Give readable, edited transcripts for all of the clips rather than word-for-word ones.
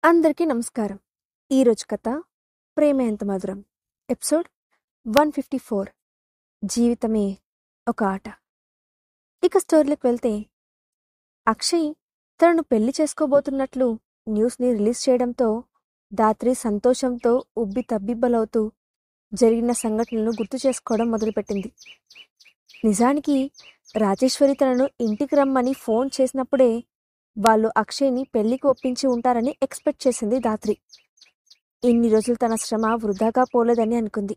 అందరికీ నమస్కారం. ఈరోజు కథ 'ప్రేమ ఎంత మధురం' ఎపిసోడ్ 154. జీవితమే ఒక ఆట. ఇక స్టోరీలోకి వెళ్తే, అక్షయ్ తనను పెళ్లి చేసుకోబోతున్నట్లు న్యూస్ని రిలీజ్ చేయడంతో దాత్రి సంతోషంతో ఉబ్బి తబ్బిబ్బలవుతూ జరిగిన సంఘటనలను గుర్తు చేసుకోవడం మొదలుపెట్టింది. నిజానికి రాజేశ్వరి తనను ఇంటికి రమ్మని ఫోన్ చేసినప్పుడే వాళ్ళు అక్షయ్ని పెళ్లికి ఒప్పించి ఉంటారని ఎక్స్పెక్ట్ చేసింది దాత్రి. ఇన్ని రోజులు తన శ్రమ వృధాగా పోలేదని అనుకుంది.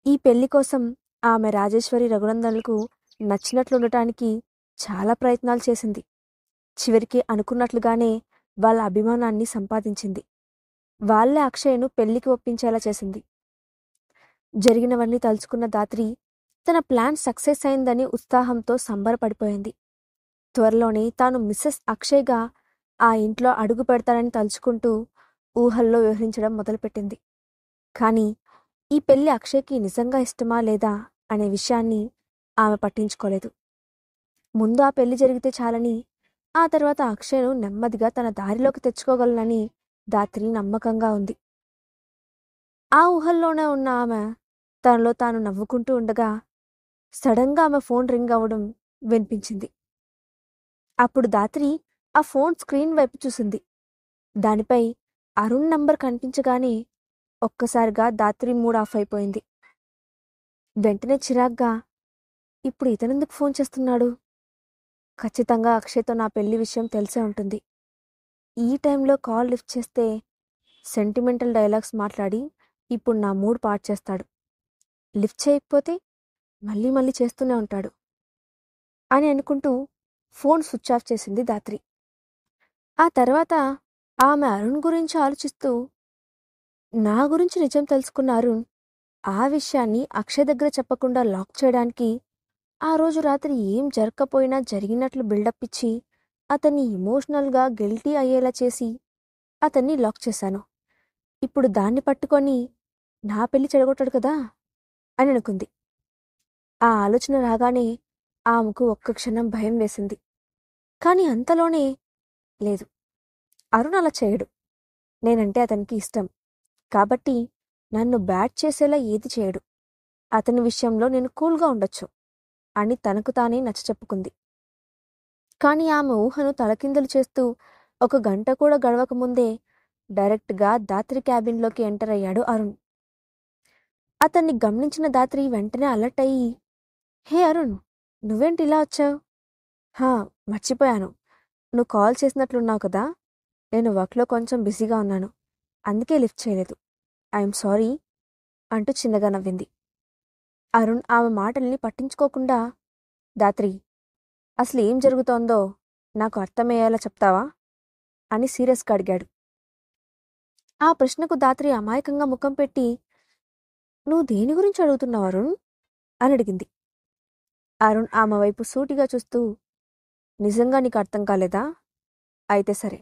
ఈ పెళ్లి కోసం ఆమె రాజేశ్వరి రఘునందన్లకు నచ్చినట్లుండటానికి చాలా ప్రయత్నాలు చేసింది. చివరికి అనుకున్నట్లుగానే వాళ్ళ అభిమానాన్ని సంపాదించింది. వాళ్ళే అక్షయ్ను పెళ్లికి ఒప్పించేలా చేసింది. జరిగినవన్నీ తలుచుకున్న దాత్రి తన ప్లాన్ సక్సెస్ అయిందని ఉత్సాహంతో సంబరపడిపోయింది. త్వరలోనే తాను మిస్సెస్ అక్షయ్గా ఆ ఇంట్లో అడుగు పెడతానని తలుచుకుంటూ ఊహల్లో వ్యవహరించడం మొదలుపెట్టింది. కానీ ఈ పెళ్లి అక్షయ్కి నిజంగా ఇష్టమా లేదా అనే విషయాన్ని ఆమె పట్టించుకోలేదు. ముందు ఆ పెళ్లి జరిగితే చాలని, ఆ తర్వాత అక్షయ్ను నెమ్మదిగా తన దారిలోకి తెచ్చుకోగలనని దాత్రి నమ్మకంగా ఉంది. ఆ ఊహల్లోనే ఉన్న ఆమె తనలో తాను నవ్వుకుంటూ ఉండగా సడన్గా ఆమె ఫోన్ రింగ్ అవ్వడం వినిపించింది. అప్పుడు దాత్రి ఆ ఫోన్ స్క్రీన్ వైపు చూసింది. దానిపై అరుణ్ నంబర్ కనిపించగానే ఒక్కసారిగా దాత్రి మూడ్ ఆఫ్ అయిపోయింది. వెంటనే చిరాగ్గా, ఇప్పుడు ఇతనెందుకు ఫోన్ చేస్తున్నాడు? ఖచ్చితంగా అక్షయ్తో నా పెళ్లి విషయం తెలిసే ఉంటుంది. ఈ టైంలో కాల్ లిఫ్ట్ చేస్తే సెంటిమెంటల్ డైలాగ్స్ మాట్లాడి ఇప్పుడు నా మూడ్ పాడు చేస్తాడు. లిఫ్ట్ చేయకపోతే మళ్ళీ మళ్ళీ చేస్తూనే ఉంటాడు అని అనుకుంటూ ఫోన్ స్విచ్ ఆఫ్ చేసింది దాత్రి. ఆ తర్వాత ఆమె అరుణ్ గురించి ఆలోచిస్తూ, నా గురించి నిజం తెలుసుకున్న అరుణ్ ఆ విషయాన్ని అక్షయ్ దగ్గర చెప్పకుండా లాక్ చేయడానికి ఆ రోజు రాత్రి ఏం జరగకపోయినా జరిగినట్లు బిల్డప్ ఇచ్చి అతన్ని ఎమోషనల్గా గిల్టీ అయ్యేలా చేసి అతన్ని లాక్ చేశాను. ఇప్పుడు దాన్ని పట్టుకొని నా పెళ్లి చెడగొట్టాడు కదా అని అనుకుంది. ఆ ఆలోచన రాగానే ఆమెకు ఒక్క క్షణం భయం వేసింది. కానీ అంతలోనే, లేదు, అరుణ్ అలా చేయడు. నేనంటే అతనికి ఇష్టం కాబట్టి నన్ను బ్యాడ్ చేసేలా ఏది చేయడు. అతని విషయంలో నేను కూల్గా ఉండొచ్చు అని తనకు తానే నచ్చచెప్పుకుంది. కానీ ఆమె ఊహను తలకిందులు చేస్తూ 1 గంట కూడా గడవకముందే డైరెక్ట్గా దాత్రి క్యాబిన్లోకి ఎంటర్ అయ్యాడు అరుణ్. అతన్ని గమనించిన దాత్రి వెంటనే అలర్ట్ అయ్యి, హే అరుణ్, నువ్వేంటి ఇలా వచ్చావు? హా, మర్చిపోయాను, నువ్వు కాల్ చేసినట్లున్నావు కదా. నేను వర్క్లో కొంచెం బిజీగా ఉన్నాను, అందుకే లిఫ్ట్ చేయలేదు. ఐఎమ్ సారీ అంటూ చిన్నగా నవ్వింది. అరుణ్ ఆమె మాటల్ని పట్టించుకోకుండా, దాత్రి, అసలు ఏం జరుగుతోందో నాకు అర్థమయ్యేలా చెప్తావా అని సీరియస్గా అడిగాడు. ఆ ప్రశ్నకు దాత్రి అమాయకంగా ముఖం పెట్టి, నువ్వు దేని గురించి అడుగుతున్నావు అరుణ్ అని అడిగింది. అరుణ్ ఆమె వైపు సూటిగా చూస్తూ, నిజంగా నీకు అర్థం కాలేదా? అయితే సరే,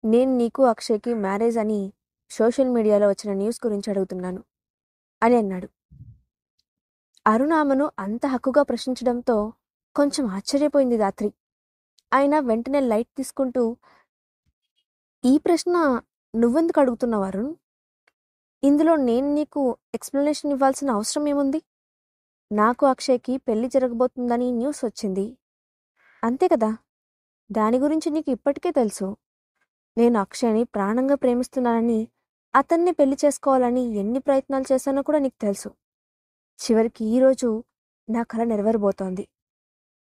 నేను నీకు అక్షయ్కి మ్యారేజ్ అని సోషల్ మీడియాలో వచ్చిన న్యూస్ గురించి అడుగుతున్నాను అని అన్నాడు. అరుణ్ ఆమెను అంత హక్కుగా ప్రశ్నించడంతో కొంచెం ఆశ్చర్యపోయింది దాత్రి. ఆయన వెంటనే లైట్ తీసుకుంటూ, ఈ ప్రశ్న నువ్వెందుకు అడుగుతున్నావు అరుణ్? ఇందులో నేను నీకు ఎక్స్ప్లెనేషన్ ఇవ్వాల్సిన అవసరం ఏముంది? నాకు అక్షయ్కి పెళ్లి జరగబోతుందని న్యూస్ వచ్చింది, అంతే కదా. దాని గురించి నీకు ఇప్పటికే తెలుసు. నేను అక్షయ్ని ప్రాణంగా ప్రేమిస్తున్నానని, అతన్ని పెళ్లి చేసుకోవాలని ఎన్ని ప్రయత్నాలు చేశానో కూడా నీకు తెలుసు. చివరికి ఈరోజు నా కల నెరవేరబోతోంది.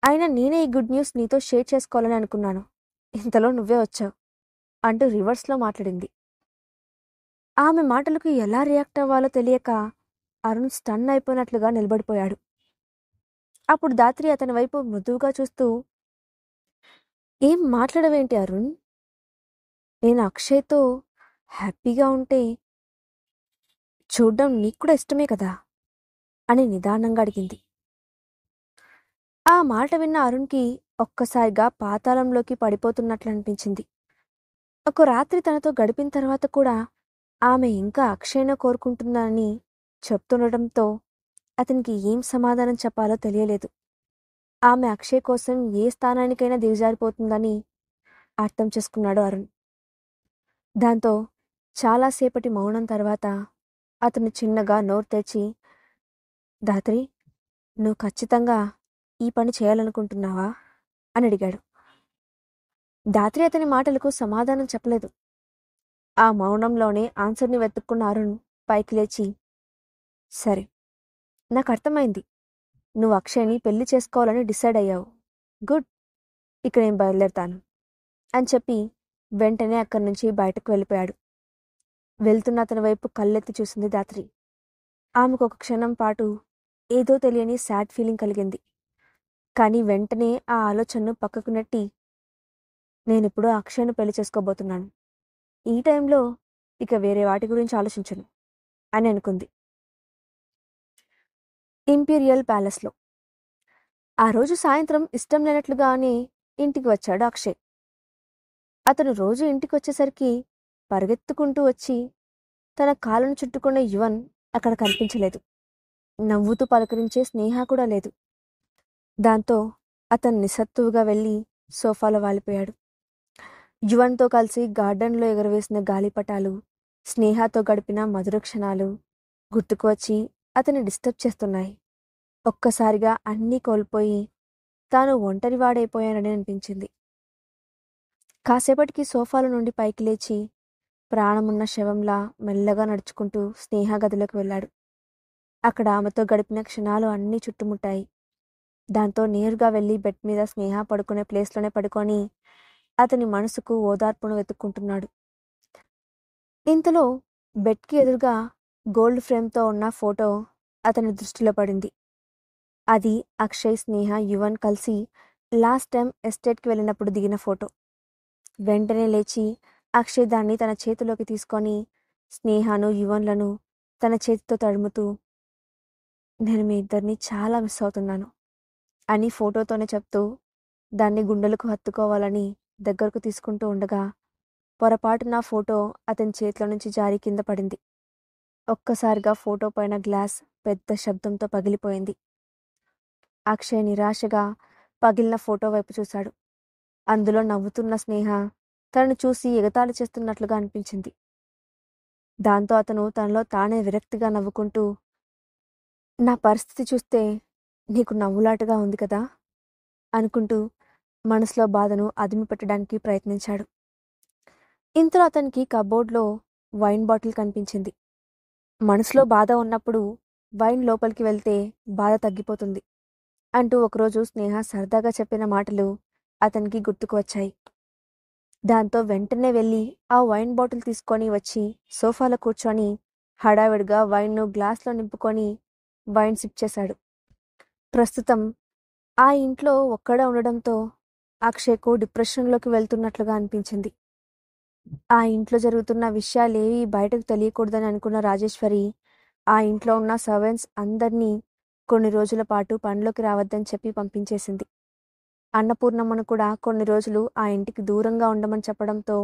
అయినా నేనే ఈ గుడ్ న్యూస్ నీతో షేర్ చేసుకోవాలని అనుకున్నాను. ఇంతలో నువ్వే వచ్చావు అంటూ రివర్స్లో మాట్లాడింది. ఆమె మాటలకు ఎలా రియాక్ట్ అవ్వాలో తెలియక అరుణ్ స్టన్ అయిపోయినట్లుగా నిలబడిపోయాడు. అప్పుడు దాత్రి అతని వైపు మృదువుగా చూస్తూ, ఏం మాట్లాడవేంటి అరుణ్? నేను అక్షయ్తో హ్యాపీగా ఉంటే చూడ్డం నీకు కూడా ఇష్టమే కదా అని నిదానంగా అడిగింది. ఆ మాట విన్న అరుణ్కి ఒక్కసారిగా పాతాళంలోకి పడిపోతున్నట్లు అనిపించింది. ఒక రాత్రి తనతో గడిపిన తర్వాత కూడా ఆమె ఇంకా అక్షయ్ను కోరుకుంటుందని చెప్తుండటంతో అతనికి ఏం సమాధానం చెప్పాలో తెలియలేదు. ఆమె అక్షయ్ కోసం ఏ స్థానానికైనా దిగజారిపోతుందని అర్థం చేసుకున్నాడు అరుణ్. దాంతో చాలాసేపటి మౌనం తర్వాత అతను చిన్నగా నోరు తెరిచి, ధాత్రి, నువ్వు ఖచ్చితంగా ఈ పని చేయాలనుకుంటున్నావా అని అడిగాడు. ధాత్రి అతని మాటలకు సమాధానం చెప్పలేదు. ఆ మౌనంలోనే ఆన్సర్ని వెతుక్కున్న అరుణ్ పైకి లేచి, సరే, నాకు అర్థమైంది. నువ్వు అక్షయ్ని పెళ్లి చేసుకోవాలని డిసైడ్ అయ్యావు. గుడ్, ఇక నేను బయలుదేరతాను అని చెప్పి వెంటనే అక్కడి నుంచి బయటకు వెళ్ళిపోయాడు. వెళ్తున్న అతని వైపు కళ్ళెత్తి చూసింది ధాత్రి. ఆమెకు ఒక క్షణం పాటు ఏదో తెలియని సాడ్ ఫీలింగ్ కలిగింది. కానీ వెంటనే ఆ ఆలోచనను పక్కకు నెట్టి, నేనిప్పుడు అక్షయ్ను పెళ్లి చేసుకోబోతున్నాను. ఈ టైంలో ఇక వేరే వాటి గురించి ఆలోచించను అని అనుకుంది. ఇంపీరియల్ ప్యాలెస్లో ఆ రోజు సాయంత్రం ఇష్టం లేనట్లుగానే ఇంటికి వచ్చాడు అక్షయ్. అతను రోజు ఇంటికి వచ్చేసరికి పరిగెత్తుకుంటూ వచ్చి తన కాళ్ళను చుట్టుకున్న యువన్ అక్కడ కనిపించలేదు. నవ్వుతూ పలకరించే స్నేహ కూడా లేదు. దాంతో అతను నిస్సత్తువుగా వెళ్ళి సోఫాలో వాలిపోయాడు. యువన్తో కలిసి గార్డెన్లో ఎగరవేసిన గాలిపటాలు, స్నేహతో గడిపిన మధుర క్షణాలు గుర్తుకు వచ్చి అతన్ని డిస్టర్బ్ చేస్తున్నాయి. ఒక్కసారిగా అన్నీ కోల్పోయి తాను ఒంటరివాడైపోయానని అనిపించింది. కాసేపటికి సోఫాల నుండి పైకి లేచి ప్రాణమున్న శవంలా మెల్లగా నడుచుకుంటూ స్నేహ గదిలోకి వెళ్ళాడు. అక్కడ ఆమెతో గడిపిన క్షణాలు అన్నీ చుట్టుముట్టాయి. దాంతో నేరుగా వెళ్ళి బెడ్ మీద స్నేహ పడుకునే ప్లేస్లోనే పడుకొని అతని మనసుకు ఓదార్పును వెతుక్కుంటున్నాడు. ఇంతలో బెడ్కి ఎదురుగా గోల్డ్ ఫ్రేమ్తో ఉన్న ఫోటో అతని దృష్టిలో పడింది. అది అక్షయ్, స్నేహ, యువన్ కలిసి లాస్ట్ టైం ఎస్టేట్కి వెళ్ళినప్పుడు దిగిన ఫోటో. వెంటనే లేచి అక్షయ్ దాన్ని తన చేతిలోకి తీసుకొని స్నేహను, యువన్లను తన చేతితో తడుముతూ, నేను మీ ఇద్దరిని చాలా మిస్ అవుతున్నాను అని ఫోటోతోనే చెప్తూ దాన్ని గుండెలకు హత్తుకోవాలని దగ్గరకు తీసుకుంటూ ఉండగా పొరపాటున ఫోటో అతని చేతిలో నుంచి జారి కింద పడింది. ఒక్కసారిగా ఫోటో పైన గ్లాస్ పెద్ద శబ్దంతో పగిలిపోయింది. అక్షయ్ నిరాశగా పగిలిన ఫోటో వైపు చూశాడు. అందులో నవ్వుతున్న స్నేహ తనను చూసి ఎగతాళి చేస్తున్నట్లుగా అనిపించింది. దాంతో అతను తనలో తానే విరక్తిగా నవ్వుకుంటూ, నా పరిస్థితి చూస్తే నీకు నవ్వులాటగా ఉంది కదా అనుకుంటూ మనసులో బాధను అదిమి పెట్టడానికి ప్రయత్నించాడు. ఇంతలో అతనికి కబోర్డ్లో వైన్ బాటిల్ కనిపించింది. మనసులో బాధ ఉన్నప్పుడు వైన్ లోపలికి వెళ్తే బాధ తగ్గిపోతుంది అంటూ ఒకరోజు స్నేహ సరదాగా చెప్పిన మాటలు అతనికి గుర్తుకు వచ్చాయి. దాంతో వెంటనే వెళ్ళి ఆ వైన్ బాటిల్ తీసుకొని వచ్చి సోఫాలో కూర్చొని హడావిడిగా వైన్ను గ్లాస్లో నింపుకొని వైన్ సిప్ చేశాడు. ప్రస్తుతం ఆ ఇంట్లో ఒక్కడే ఉండడంతో అక్షయ్కు డిప్రెషన్లోకి వెళ్తున్నట్లుగా అనిపించింది. ఆ ఇంట్లో జరుగుతున్న విషయాలేవి బయటకు తెలియకూడదని అనుకున్న రాజేశ్వరి ఆ ఇంట్లో ఉన్న సర్వెంట్స్ అందరినీ కొన్ని రోజుల పాటు పనిలోకి రావద్దని చెప్పి పంపించేసింది. అన్నపూర్ణమ్మను కూడా కొన్ని రోజులు ఆ ఇంటికి దూరంగా ఉండమని చెప్పడంతో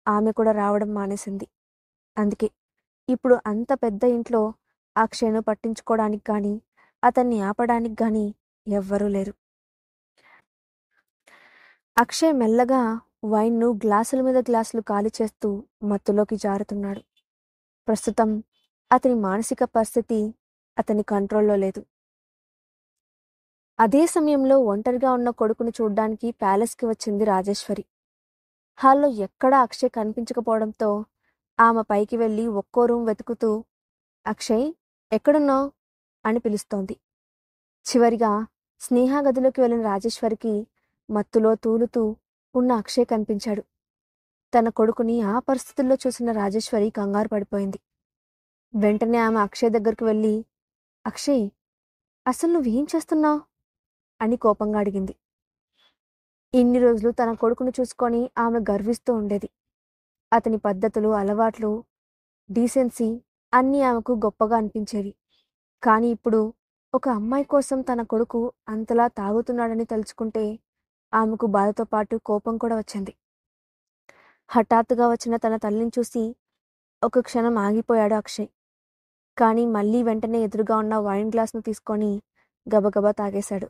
ఆమె కూడా రావడం మానేసింది. అందుకే ఇప్పుడు అంత పెద్ద ఇంట్లో అక్షయ్ను పట్టించుకోవడానికి కానీ అతన్ని ఆపడానికి కానీ ఎవ్వరూ లేరు. అక్షయ్ మెల్లగా వైన్ను గ్లాసుల మీద గ్లాసులు ఖాళీ చేస్తూ మత్తులోకి జారుతున్నాడు. ప్రస్తుతం అతని మానసిక పరిస్థితి అతని కంట్రోల్లో లేదు. అదే సమయంలో ఒంటరిగా ఉన్న కొడుకును చూడ్డానికి ప్యాలెస్కి వచ్చింది రాజేశ్వరి. హాల్లో ఎక్కడా అక్షయ్ కనిపించకపోవడంతో ఆమె పైకి వెళ్ళి ఒక్కో రూమ్ వెతుకుతూ, అక్షయ్, ఎక్కడున్నావు అని పిలుస్తోంది. చివరిగా స్నేహ గదిలోకి వెళ్ళిన రాజేశ్వరికి మత్తులో తూలుతూ ఉన్న అక్షయ్ కనిపించాడు. తన కొడుకుని ఆ పరిస్థితుల్లో చూసిన రాజేశ్వరి కంగారు పడిపోయింది. వెంటనే ఆమె అక్షయ్ దగ్గరకు వెళ్ళి, అక్షయ్, అసలు నువ్వేం చేస్తున్నావు అని కోపంగా అడిగింది. ఇన్ని రోజులు తన కొడుకును చూసుకొని ఆమె గర్విస్తూ ఉండేది. అతని పద్ధతులు, అలవాట్లు, డీసెన్సీ అన్నీ ఆమెకు గొప్పగా అనిపించేవి. కానీ ఇప్పుడు ఒక అమ్మాయి కోసం తన కొడుకు అంతలా తాగుతున్నాడని తలుచుకుంటే ఆమెకు బాధతో పాటు కోపం కూడా వచ్చింది. హఠాత్తుగా వచ్చిన తన తల్లిని చూసి ఒక క్షణం ఆగిపోయాడు అక్షయ్. కానీ మళ్ళీ వెంటనే ఎదురుగా ఉన్న వైన్ గ్లాస్ను తీసుకొని గబగబా తాగేశాడు.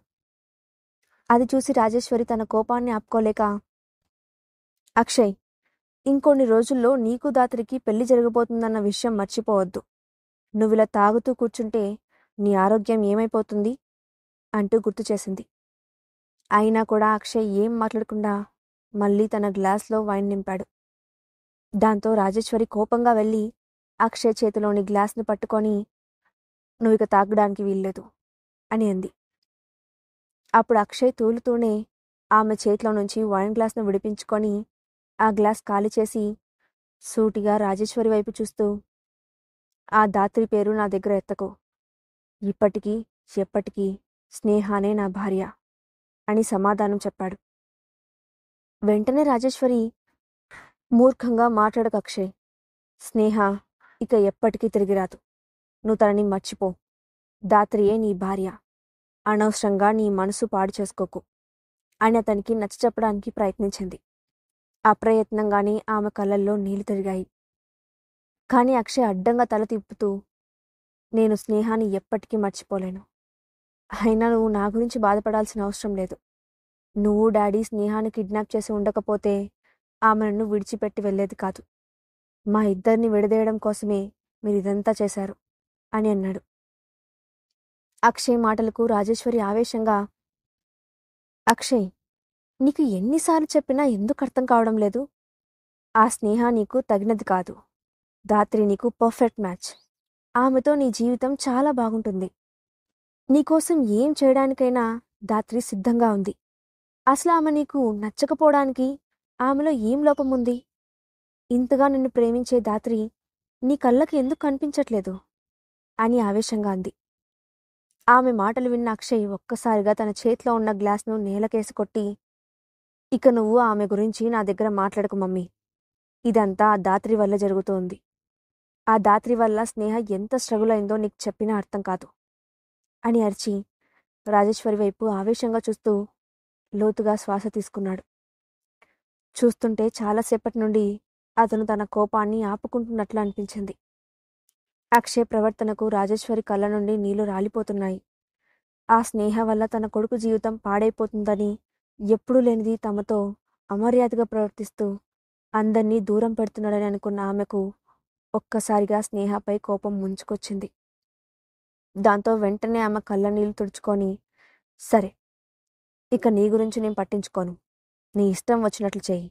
అది చూసి రాజేశ్వరి తన కోపాన్ని ఆపుకోలేక, అక్షయ్, ఇంకొన్ని రోజుల్లో నీకు దాత్రికి పెళ్లి జరగబోతుందన్న విషయం మర్చిపోవద్దు. నువ్విలా తాగుతూ కూర్చుంటే నీ ఆరోగ్యం ఏమైపోతుంది అంటూ గుర్తు చేసింది. అయినా కూడా అక్షయ్ ఏం మాట్లాడకుండా మళ్ళీ తన గ్లాస్లో వైన్ నింపాడు. దాంతో రాజేశ్వరి కోపంగా వెళ్ళి అక్షయ్ చేతిలోని గ్లాస్ను పట్టుకొని, నువ్విక తాగడానికి వీల్లేదు అని అంది. అప్పుడు అక్షయ్ తూలుతూనే ఆమె చేతిలో నుంచి వైన్ గ్లాస్ను విడిపించుకొని ఆ గ్లాస్ ఖాళీ చేసి సూటిగా రాజేశ్వరి వైపు చూస్తూ, ఆ దాత్రి పేరు నా దగ్గర ఎత్తకు. ఇప్పటికీ ఎప్పటికీ స్నేహానే నా భార్య అని సమాధానం చెప్పాడు. వెంటనే రాజేశ్వరి, మూర్ఖంగా మాట్లాడకు అక్షయ్. స్నేహ ఇక ఎప్పటికీ తిరిగిరాదు. నువ్వు తనని మర్చిపో. దాత్రియే నీ భార్య. అనవసరంగా నీ మనసు పాడు చేసుకోకు అని అతనికి నచ్చచెప్పడానికి ప్రయత్నించింది. అప్రయత్నంగానే ఆమె కళ్ళల్లో నీళ్లు తిరిగాయి. కానీ అక్షయ్ అడ్డంగా తల తిప్పుతూ, నేను స్నేహాన్ని ఎప్పటికీ మర్చిపోలేను. అయినా నువ్వు నా గురించి బాధపడాల్సిన అవసరం లేదు. నువ్వు డాడీ స్నేహాన్ని కిడ్నాప్ చేసి ఉండకపోతే ఆమె నన్ను విడిచిపెట్టి వెళ్ళేది కాదు. మా ఇద్దరిని విడదీయడం కోసమే మీరిదంతా చేశారు అని అన్నాడు. అక్షయ్ మాటలకు రాజేశ్వరి ఆవేశంగా, అక్షయ్, నీకు ఎన్నిసార్లు చెప్పినా ఎందుకు అర్థం కావడం లేదు? ఆ స్నేహ నీకు తగినది కాదు. దాత్రి నీకు పర్ఫెక్ట్ మ్యాచ్. ఆమెతో నీ జీవితం చాలా బాగుంటుంది. నీకోసం ఏం చేయడానికైనా దాత్రి సిద్ధంగా ఉంది. అసలు ఆమె నీకు నచ్చకపోవడానికి ఆమెలో ఏం లోపం ఉంది? ఇంతగా నిన్ను ప్రేమించే దాత్రి నీ కళ్ళకి ఎందుకు కనిపించట్లేదు అని ఆవేశంగా అంది. ఆమె మాటలు విన్న అక్షయ్ ఒక్కసారిగా తన చేతిలో ఉన్న గ్లాస్ను నేలకేసి కొట్టి, ఇక నువ్వు ఆమె గురించి నా దగ్గర మాట్లాడకు మమ్మీ. ఇదంతా ఆ దాత్రి వల్ల జరుగుతోంది. ఆ దాత్రి వల్ల స్నేహ ఎంత స్ట్రగుల్ అయిందో నీకు చెప్పినా అర్థం కాదు అని అరిచి రాజేశ్వరి వైపు ఆవేశంగా చూస్తూ లోతుగా శ్వాస తీసుకున్నాడు. చూస్తుంటే చాలాసేపటి నుండి అతను తన కోపాన్ని ఆపుకుంటున్నట్లు అనిపించింది. అక్షయ్ ప్రవర్తనకు రాజేశ్వరి కళ్ళ నుండి నీళ్లు రాలిపోతున్నాయి. ఆ స్నేహ వల్ల తన కొడుకు జీవితం పాడైపోతుందని, ఎప్పుడూ లేనిది తమతో అమర్యాదగా ప్రవర్తిస్తూ అందర్నీ దూరం పెడుతున్నాడని అనుకున్న ఆమెకు ఒక్కసారిగా స్నేహపై కోపం ముంచుకొచ్చింది. దాంతో వెంటనే ఆమె కళ్ళ నీళ్లు తుడుచుకొని, సరే, ఇక నీ గురించి నేను పట్టించుకోను. నీ ఇష్టం వచ్చినట్లు చెయ్యి.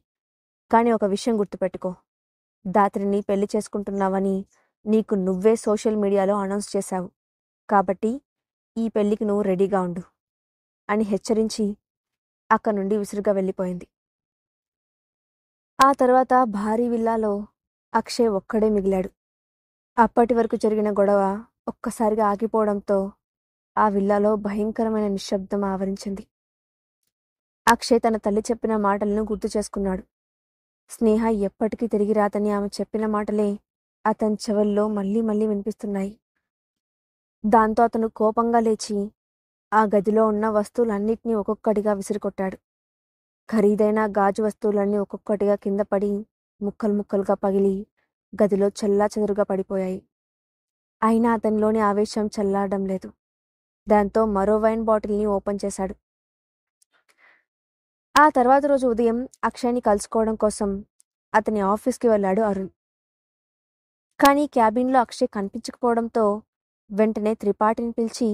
కానీ ఒక విషయం గుర్తుపెట్టుకో. దాత్రిని పెళ్లి చేసుకుంటున్నావని నీకు నువ్వే సోషల్ మీడియాలో అనౌన్స్ చేశావు. కాబట్టి ఈ పెళ్లికి నువ్వు రెడీగా ఉండు అని హెచ్చరించి అక్కడి నుండి విసురుగా వెళ్ళిపోయింది. ఆ తర్వాత భారీ విల్లాలో అక్షయ్ ఒక్కడే మిగిలాడు. అప్పటి వరకు జరిగిన గొడవ ఒక్కసారిగా ఆగిపోవడంతో ఆ విల్లాలో భయంకరమైన నిశ్శబ్దం ఆవరించింది. అక్షయ్ తన తల్లి చెప్పిన మాటలను గుర్తు చేసుకున్నాడు. స్నేహ ఎప్పటికీ తిరిగి రాదని ఆమె చెప్పిన మాటలే అతని చెవుల్లో మళ్ళీ మళ్ళీ వినిపిస్తున్నాయి. దాంతో అతను కోపంగా లేచి ఆ గదిలో ఉన్న వస్తువులన్నిటినీ ఒక్కొక్కటిగా విసిరికొట్టాడు. ఖరీదైన గాజు వస్తువులన్నీ ఒక్కొక్కటిగా కింద పడి ముక్కలు ముక్కలుగా పగిలి గదిలో చెల్లాచెదురుగా పడిపోయాయి. అయినా అతనిలోని ఆవేశం చల్లారడం లేదు. దాంతో మరో వైన్ బాటిల్ని ఓపెన్ చేశాడు. ఆ తర్వాత రోజు ఉదయం అక్షయ్ని కలుసుకోవడం కోసం అతని ఆఫీస్కి వెళ్ళాడు అరుణ్. కానీ క్యాబిన్లో అక్షయ్ కనిపించకపోవడంతో వెంటనే త్రిపాఠిని పిలిచి,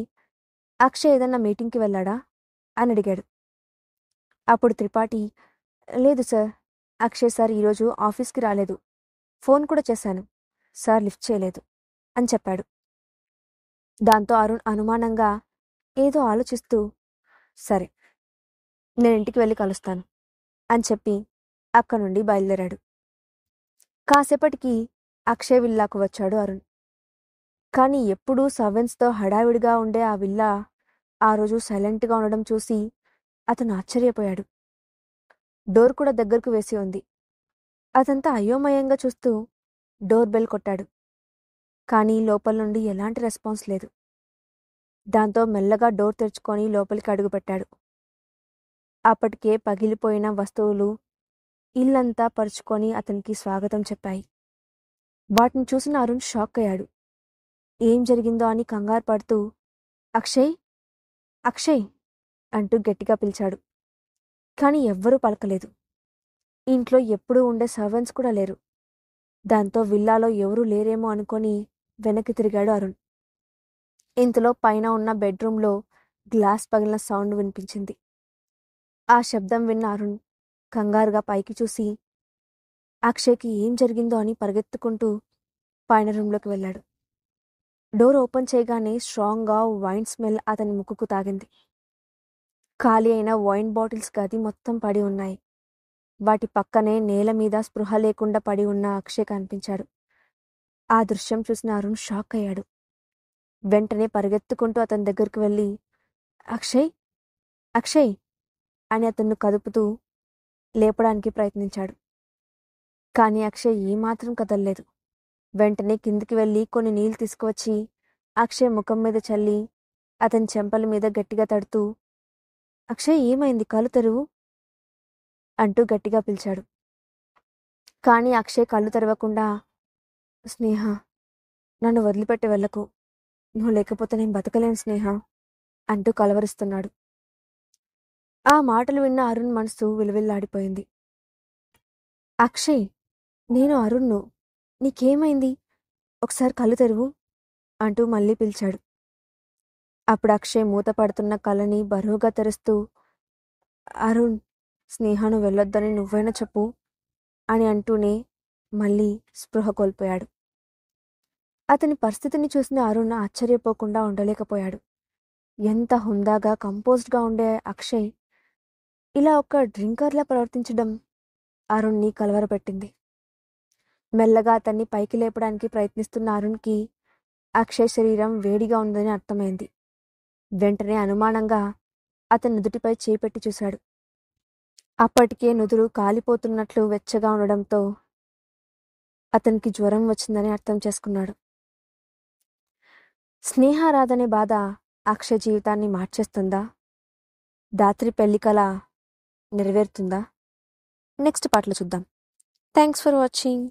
అక్షయ్ ఏదన్నా మీటింగ్కి వెళ్ళాడా అని అడిగాడు. అప్పుడు త్రిపాఠి, లేదు సార్, అక్షయ్ సార్ ఈరోజు ఆఫీస్కి రాలేదు. ఫోన్ కూడా చేశాను, సార్ లిఫ్ట్ చేయలేదు అని చెప్పాడు. దాంతో అరుణ్ అనుమానంగా ఏదో ఆలోచిస్తూ, సరే, నేను ఇంటికి వెళ్ళి కలుస్తాను అని చెప్పి అక్కడి నుండి బయలుదేరాడు. కాసేపటికి అక్షయ్ విల్లాకు వచ్చాడు అరుణ్. కానీ ఎప్పుడూ సర్వెంట్స్తో హడావిడిగా ఉండే ఆ విల్లా ఆ రోజు సైలెంట్గా ఉండడం చూసి అతను ఆశ్చర్యపోయాడు. డోర్ కూడా దగ్గరకు వేసి ఉంది. అదంతా అయోమయంగా చూస్తూ డోర్ బెల్ కొట్టాడు. కానీ లోపల నుండి ఎలాంటి రెస్పాన్స్ లేదు. దాంతో మెల్లగా డోర్ తెరుచుకొని లోపలికి అడుగుపెట్టాడు. అప్పటికే పగిలిపోయిన వస్తువులు ఇల్లంతా పరుచుకొని అతనికి స్వాగతం చెప్పాయి. వాటిని చూసిన అరుణ్ షాక్ అయ్యాడు. ఏం జరిగిందో అని కంగారు పడుతూ, అక్షయ్, అక్షయ్ అంటూ గట్టిగా పిలిచాడు. కానీ ఎవ్వరూ పలకలేదు. ఇంట్లో ఎప్పుడూ ఉండే సర్వెంట్స్ కూడా లేరు. దాంతో విల్లాలో ఎవరూ లేరేమో అనుకొని వెనక్కి తిరిగాడు అరుణ్. ఇంతలో పైన ఉన్న బెడ్రూమ్లో గ్లాస్ పగిలిన సౌండ్ వినిపించింది. ఆ శబ్దం విన్న అరుణ్ కంగారుగా పైకి చూసి అక్షయ్కి ఏం జరిగిందో అని పరిగెత్తుకుంటూ పైన రూమ్లోకి వెళ్ళాడు. డోర్ ఓపెన్ చేయగానే స్ట్రాంగ్గా వైన్ స్మెల్ అతని ముక్కుకు తాగింది. ఖాళీ అయిన వైన్ బాటిల్స్ గది మొత్తం పడి ఉన్నాయి. వాటి పక్కనే నేల మీద స్పృహ లేకుండా పడి ఉన్న అక్షయ్ కనిపించాడు. ఆ దృశ్యం చూసిన అరుణ్ షాక్ అయ్యాడు. వెంటనే పరిగెత్తుకుంటూ అతని దగ్గరికి వెళ్ళి అక్షయ్ అక్షయ్ అని అతన్ని కదుపుతూ లేపడానికి ప్రయత్నించాడు. కానీ అక్షయ్ ఏమాత్రం కదల్లేదు. వెంటనే కిందికి వెళ్ళి కొన్ని నీళ్లు తీసుకువచ్చి అక్షయ్ ముఖం మీద చల్లి అతని చెంపల మీద గట్టిగా తడుతూ అక్షయ్ ఏమైంది, కళ్ళు తెరువు అంటూ గట్టిగా పిలిచాడు. కానీ అక్షయ్ కళ్ళు తెరవకుండా స్నేహ, నన్ను వదిలిపెట్టి వెళ్ళకు, నువ్వు లేకపోతే నేను బతకలేను స్నేహ అంటూ కలవరిస్తున్నాడు. ఆ మాటలు విన్న అరుణ్ మనసు విలువిల్లాడిపోయింది. అక్షయ్, నేను అరుణ్ను, నీకేమైంది, ఒకసారి కళ్ళు తెరువు అంటూ మళ్ళీ పిలిచాడు. అప్పుడు అక్షయ్ మూత పడుతున్న కళ్ళని బరువుగా తెరుస్తూ అరుణ్, స్నేహను వెళ్ళొద్దని నువ్వైనా చెప్పు అని అంటూనే మళ్ళీ స్పృహ కోల్పోయాడు. అతని పరిస్థితిని చూసిన అరుణ్ ఆశ్చర్యపోకుండా ఉండలేకపోయాడు. ఎంత హుందాగా కంపోజ్డ్గా ఉండే అక్షయ్ ఇలా ఒక డ్రింకర్లా ప్రవర్తించడం అరుణ్ని కలవరపెట్టింది. మెల్లగా అతన్ని పైకి లేపడానికి ప్రయత్నిస్తున్న అరుణ్కి అక్షయ్ శరీరం వేడిగా ఉందని అర్థమైంది. వెంటనే అనుమానంగా అతని నుదుటిపై చేపెట్టి చూశాడు. అప్పటికే నుదురు కాలిపోతున్నట్లు వెచ్చగా ఉండడంతో అతనికి జ్వరం వచ్చిందని అర్థం చేసుకున్నాడు. స్నేహ రాదనే బాధ అక్షయ్ జీవితాన్ని మార్చేస్తుందా? దాత్రి పెళ్లి కల నెరవేరుతుందా? నెక్స్ట్ పార్ట్లో చూద్దాం. Thanks for watching.